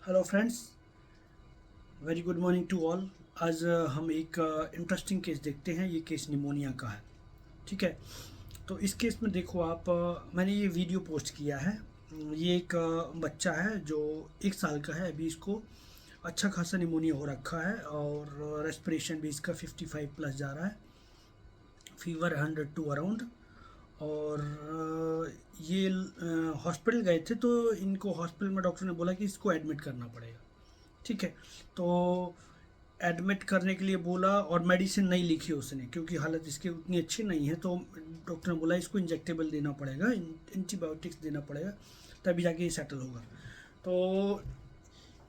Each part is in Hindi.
Hello friends, very good morning to all. आज हम एक इंटरेस्टिंग केस देखते हैं। ये केस निमोनिया का है। ठीक है, तो इस केस में देखो आप, मैंने ये वीडियो पोस्ट किया है। ये एक बच्चा है जो 1 साल का है। अभी इसको अच्छा खासा निमोनिया हो रखा है और रेस्पिरेशन भी इसका 55 प्लस जा रहा है, फीवर 102 अराउंड। और ये हॉस्पिटल गए थे तो इनको हॉस्पिटल में डॉक्टर ने बोला कि इसको एडमिट करना पड़ेगा। ठीक है, तो एडमिट करने के लिए बोला और मेडिसिन नहीं लिखी उसने, क्योंकि हालत इसकी उतनी अच्छी नहीं है। तो डॉक्टर ने बोला इसको इंजेक्टेबल देना पड़ेगा, एंटीबायोटिक्स देना पड़ेगा, तभी जाके ये सेटल होगा। तो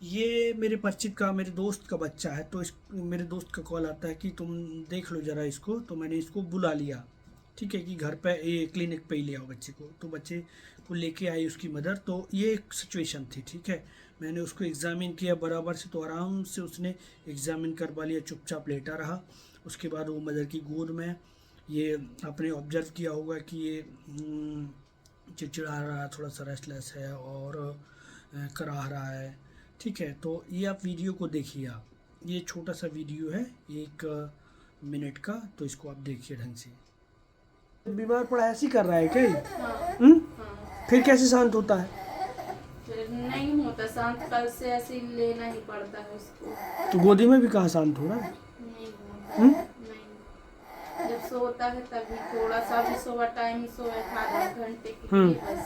ये मेरे परिचित का, मेरे दोस्त का बच्चा है। तो इस मेरे दोस्त का कॉल आता है कि तुम देख लो ज़रा इसको। तो मैंने इसको बुला लिया, ठीक है, कि घर पे ये क्लिनिक पे ही ले आओ बच्चे को। तो बच्चे को लेके आई उसकी मदर। तो ये एक सिचुएशन थी, ठीक है। मैंने उसको एग्ज़ामिन किया बराबर से, तो आराम से उसने एग्ज़ामिन करवा लिया, चुपचाप लेटा रहा। उसके बाद वो मदर की गोद में, ये आपने ऑब्जर्व किया होगा कि ये चिड़चिड़ा रहा है, थोड़ा सा रेस्टलेस है और कराह रहा है। ठीक है, तो ये आप वीडियो को देखिए। आप, ये छोटा सा वीडियो है 1 मिनट का, तो इसको आप देखिए ढंग से। बीमार पड़ा ऐसे ही कर रहा है क्या? हाँ, हम्म? हाँ। फिर कैसे शांत होता है? फिर नहीं होता शांत, कल से ऐसे ही लेना ही पड़ता है उसको। तो गोदी में भी कहाँ शांत हो रहा है? नहीं होता। हम्म? नहीं, जब सोता है तभी थोड़ा सा भी सोवा टाइम ही सोए, आधा घंटे के हम्म। लिए बस।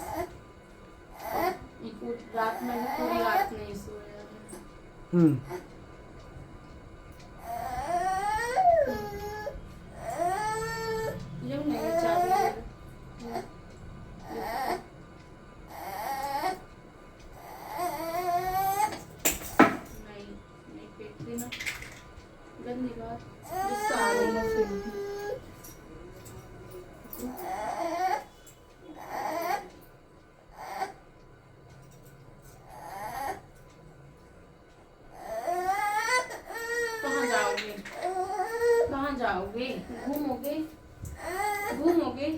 रात में भी पूरी रात नहीं सोया है। हम्म। यूं नहीं चाबी दे दो। नहीं नहीं फेंकती ना, गंदी बात। गुस्सा आ रही है फिर भी। कहाँ जाओगे? कहाँ जाओगे? घूमोगे? घूमोगे?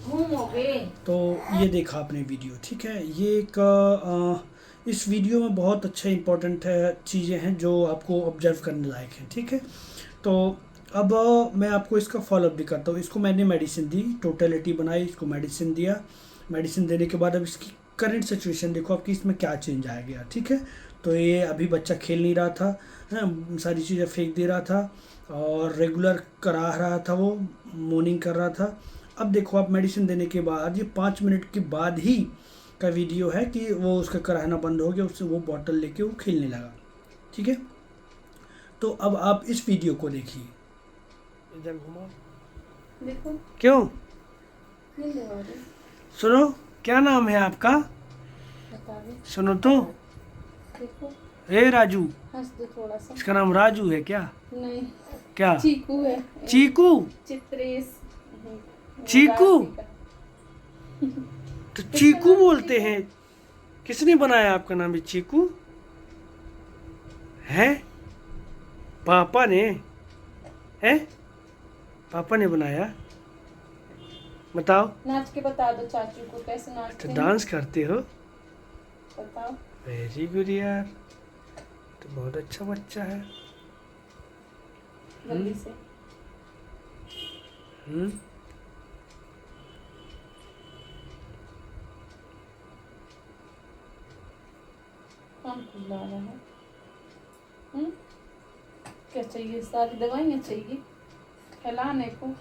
घूमोगे? तो ये देखा आपने वीडियो, ठीक है। ये एक इस वीडियो में बहुत अच्छा इंपॉर्टेंट है, चीज़ें हैं जो आपको ऑब्जर्व करने लायक हैं, ठीक है। तो अब मैं आपको इसका फॉलोअप भी करता हूँ। इसको मैंने मेडिसिन दी, टोटलिटी बनाई, इसको मेडिसिन दिया। मेडिसिन देने के बाद अब इसकी करंट सिचुएशन देखो आपकी, इसमें क्या चेंज आ गया, ठीक है। तो ये अभी बच्चा खेल नहीं रहा था, है, सारी चीज़ें फेंक दे रहा था और रेगुलर करा रहा था, वो मॉर्निंग कर रहा था। अब देखो आप, मेडिसिन देने के बाद ये 5 मिनट के बाद ही का वीडियो है कि वो उसका कराना बंद हो गया, उससे वो बॉटल लेके वो खेलने लगा, ठीक है। तो अब आप इस वीडियो को देखिए। इधर घुमाओ। देखो क्यों? नहीं लगा रही। सुनो, क्या नाम है आपका? बता दे। सुनो तो, देखो ए राजू। हंस दो थोड़ा सा। इसका नाम राजू है क्या? नहीं, क्या? चीकू है। चीकू? चित्रेश। चीकू? राशि का। तो चीकू बोलते हैं? किसने बनाया आपका नाम ये चीकू है? पापा ने? है, पापा ने बनाया? बताओ। नाच के बता दो चाचू को कैसे नाचते तो हैं। डांस करते हो? बताओ। वेरी गुड यार, तो बहुत अच्छा बच्चा है। जल्दी से। हम्म। कौन खुला रहा है? हम्म? क्या चाहिए? सारी दवाइयाँ चाहिए खिलाने को?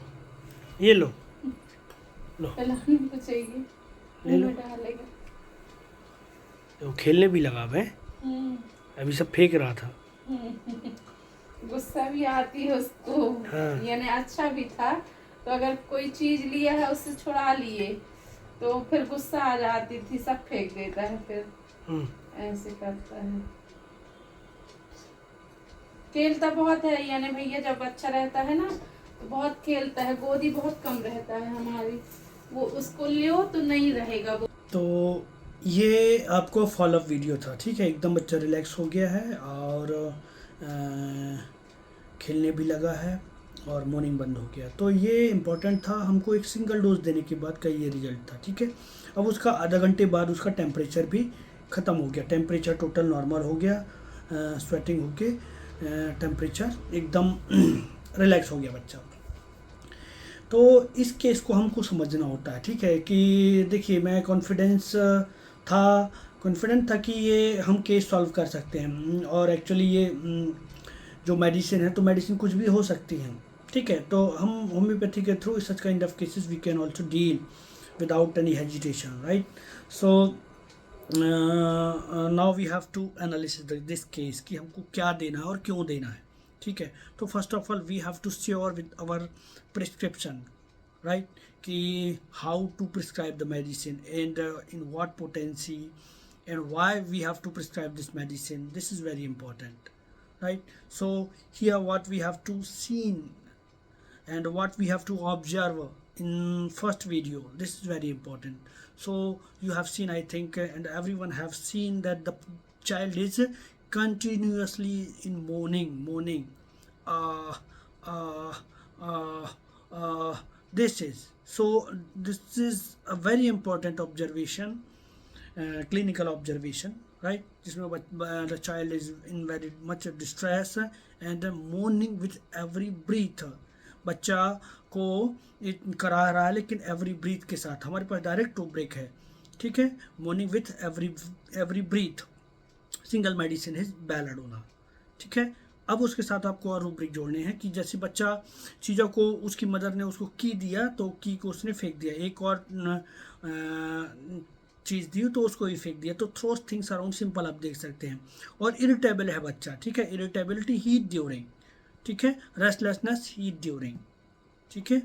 ये लो, लो खिलाने को चाहिए, ले लो। मुंह में डालेगा। तो खेलने भी लगा मैं, हम्म। अभी सब फेंक रहा था। गुस्सा भी आती है उसको। हाँ। यानी अच्छा भी था, तो अगर कोई चीज लिया है उससे छुड़ा लिए तो फिर गुस्सा आ जाती थी, सब फेंक देता है फिर। हम्म। ऐसे करता है। खेलता बहुत है, यानी भैया जब अच्छा रहता है ना तो बहुत खेलता है, गोदी बहुत कम रहता है हमारी। वो उसको लियो तो नहीं रहेगा वो। तो ये आपको फॉलोअप वीडियो था, ठीक है। एकदम बच्चा रिलैक्स हो गया है और खेलने भी लगा है और मॉर्निंग बंद हो गया। तो ये इम्पोर्टेंट था, हमको एक सिंगल डोज देने के बाद का ये रिजल्ट था, ठीक है। अब उसका आधा घंटे बाद उसका टेम्परेचर भी ख़त्म हो गया, टेम्परेचर टोटल नॉर्मल हो गया, स्वेटिंग होके टेम्परेचर एकदम रिलैक्स हो गया बच्चा। तो इस केस को हमको समझना होता है, ठीक है, कि देखिए मैं कॉन्फिडेंट था कि ये हम केस सॉल्व कर सकते हैं, और एक्चुअली ये जो मेडिसिन है, तो मेडिसिन कुछ भी हो सकती है, ठीक है। तो हम होम्योपैथी के through such kind of cases we can also deal without any hesitation, right. So now we have to analysis this case कि हमको क्या देना है और क्यों देना है, ठीक है। तो first of all we have to sure with our prescription, right, कि how to prescribe the medicine and in what potency and why we have to prescribe this medicine. This is very important, right. So here what we have to see and what we have to observe in first video, this is very important. So you have seen, I think, and everyone have seen that the child is continuously in moaning, uh, uh, uh, uh, this is a very important observation, clinical observation, right, जिसमें the child is in very much distress and mourning with every breath. बच्चा को करा रहा है लेकिन एवरी ब्रीथ के साथ, हमारे पास डायरेक्ट टू ब्रेक है, ठीक है, morning with every breath, single medicine है बेलाडोना, ठीक है। अब उसके साथ आपको और रूब्रिक जोड़ने हैं कि जैसे बच्चा चीज़ों को, उसकी मदर ने उसको की दिया तो की को उसने फेंक दिया, एक और चीज़ दी तो उसको ही फेंक दिया, तो थ्रोस थिंग्स अराउंड सिंपल आप देख सकते हैं। और इरिटेबल है बच्चा, ठीक है, इरिटेबिलिटी हीट ड्यूरिंग, ठीक है, रेस्टलेसनेस हीट ड्यूरिंग, ठीक है।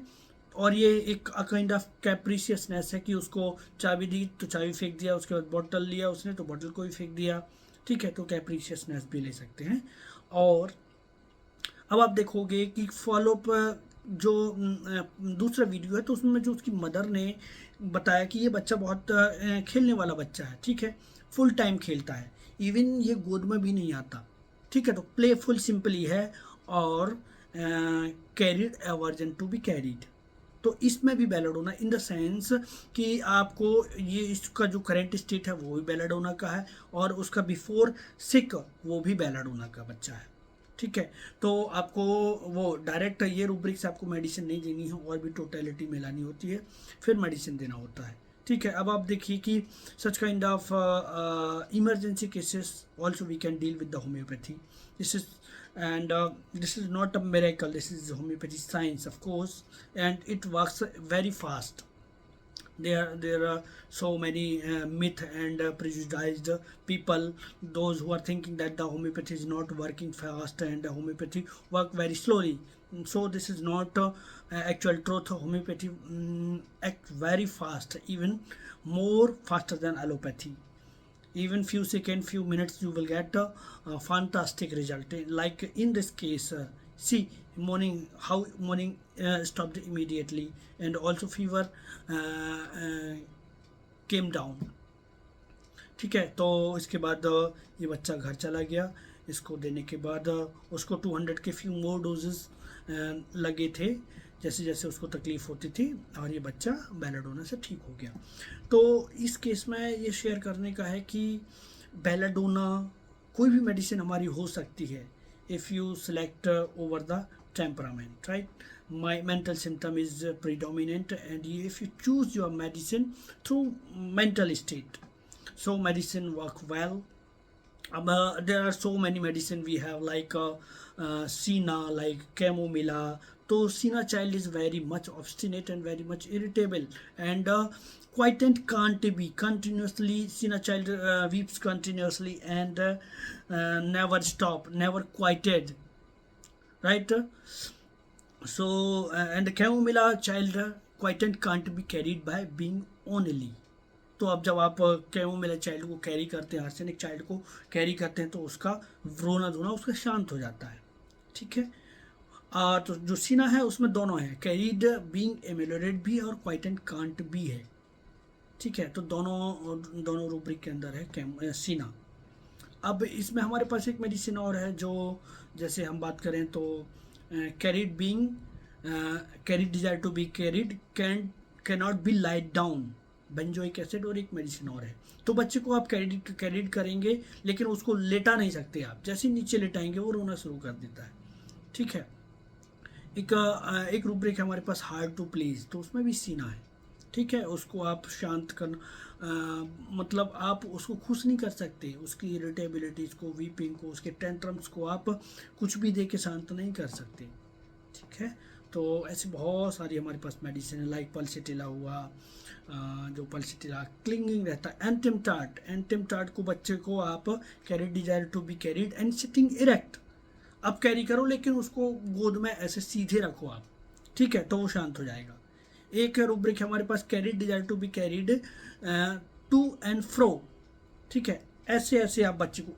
और ये एक काइंड ऑफ कैप्रिशियसनेस है कि उसको चाबी दी तो चाबी फेंक दिया, उसके बाद बॉटल लिया उसने तो बॉटल को ही फेंक दिया, ठीक है, तो कैप्रिशियसनेस भी ले सकते हैं। और अब आप देखोगे कि फॉलोअप जो दूसरा वीडियो है तो उसमें जो उसकी मदर ने बताया कि ये बच्चा बहुत खेलने वाला बच्चा है, ठीक है, फुल टाइम खेलता है, इवन ये गोद में भी नहीं आता, ठीक है, तो प्लेफुल सिंपली है और carried aversion to be carried. तो इसमें भी बेलाडोना इन द सेंस कि आपको ये इसका जो करंट स्टेट है वो भी बेलाडोना का है और उसका बिफोर सिक वो भी बेलाडोना का बच्चा है, ठीक है। तो आपको वो डायरेक्ट ये रूब्रिक से आपको मेडिसिन नहीं देनी है और भी टोटलिटी मिलानी होती है, फिर मेडिसिन देना होता है, ठीक है। अब आप देखिए कि such kind of emergency cases also we can deal with the homeopathy, this is and this is not a miracle, this is homeopathy science, of course, and it works very fast. There are so many myth and prejudiced people, those who are thinking that the homeopathy is not working fast and homeopathy work very slowly. So this is not actual truth. Homeopathy act very fast, even more faster than allopathy. Even few seconds, few minutes, you will get a fantastic result. Like in this case, see how morning stopped immediately, and also fever came down, ठीक है। तो इसके बाद ये बच्चा घर चला गया, इसको देने के बाद उसको 200 के फ्यू मोर डोजेस लगे थे जैसे जैसे उसको तकलीफ़ होती थी, और ये बच्चा बेलाडोना से ठीक हो गया। तो इस केस में ये शेयर करने का है कि बेलाडोना कोई भी मेडिसिन हमारी हो सकती है if you select over the temperament, right. My mental symptom is predominant and if you choose your medicine through mental state, so medicine work well. There are so many medicine we have like Sina, like Chamomilla. So Sina child is very much obstinate and very much irritable, and quiescent can't be continuously. Sina child weeps continuously and never stop, never quieted, right. So and Chamomilla child quiescent can't be carried by being only. तो अब जब आप कैमोमिला चाइल्ड को कैरी करते हैं, आर्सेनिक चाइल्ड को कैरी करते हैं, तो उसका रोना धोना उसका शांत हो जाता है, ठीक है। तो जो सीना है उसमें दोनों है, कैरीड बीइंग एमेलोरेट भी और क्वाइटेंट कांट भी है, ठीक है। तो दोनों रूब्रिक के अंदर है सीना। अब इसमें हमारे पास एक मेडिसिन और है जो जैसे हम बात करें तो carried being carried desire to be carried can not be light down, benzoic acid और एक मेडिसिन और है। तो बच्चे को आप कैरिड करेंगे, लेकिन उसको लेटा नहीं सकते आप, जैसे ही नीचे लेटाएंगे वो रोना शुरू कर देता है। ठीक है। एक रूब्रिक है हमारे पास हार्ड टू प्लीज, तो उसमें भी सीना है। ठीक है, उसको आप शांत कर मतलब आप उसको खुश नहीं कर सकते, उसकी इरिटेबिलिटीज़ को, वीपिंग को, उसके टेंट्रम्स को आप कुछ भी दे के शांत नहीं कर सकते। ठीक है, तो ऐसी बहुत सारी हमारे पास मेडिसिन है, लाइक पल्सिटिला हुआ, जो पल्सिटिला क्लिंगिंग रहता है। एंटिमटार्ट को बच्चे को आप carried desire to be carried and sitting erect, अब कैरी करो लेकिन उसको गोद में ऐसे सीधे रखो आप। ठीक है, तो वो शांत हो जाएगा। एक रूब्रिक है हमारे पास carried desire to be carried to and fro. ठीक है, ऐसे ऐसे आप बच्चे को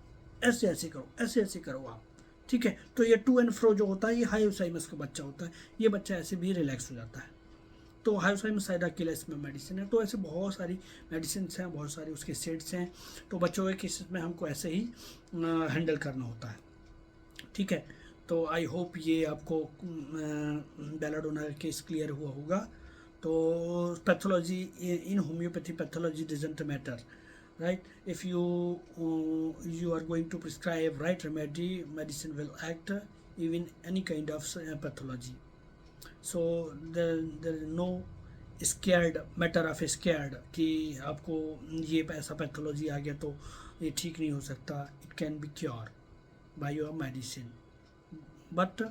ऐसे ऐसे करो, ऐसे ऐसे करो आप। ठीक है, तो ये टू एंड फ्रो जो होता है ये हायोसाइमस का बच्चा होता है, ये बच्चा ऐसे भी रिलैक्स हो जाता है। तो हायोसाइमस साइडाकिलस में मेडिसिन है। तो ऐसे बहुत सारी मेडिसिन हैं, बहुत सारी उसके सेट्स हैं। तो बच्चों के केसेस में हमको ऐसे ही हैंडल करना होता है। ठीक है, तो आई होप ये आपको बेलाडोना केस क्लियर हुआ होगा। तो pathology in homeopathy, pathology doesn't matter, right? If you are going to prescribe right remedy, medicine will act even any kind of pathology. So there is no scared matter of scared कि आपको ये ऐसा पैथोलॉजी आ गया तो ये ठीक नहीं हो सकता. It can be cured by your medicine, but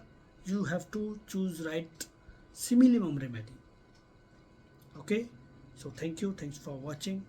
you have to choose right minimum remedy. Okay, so thanks for watching.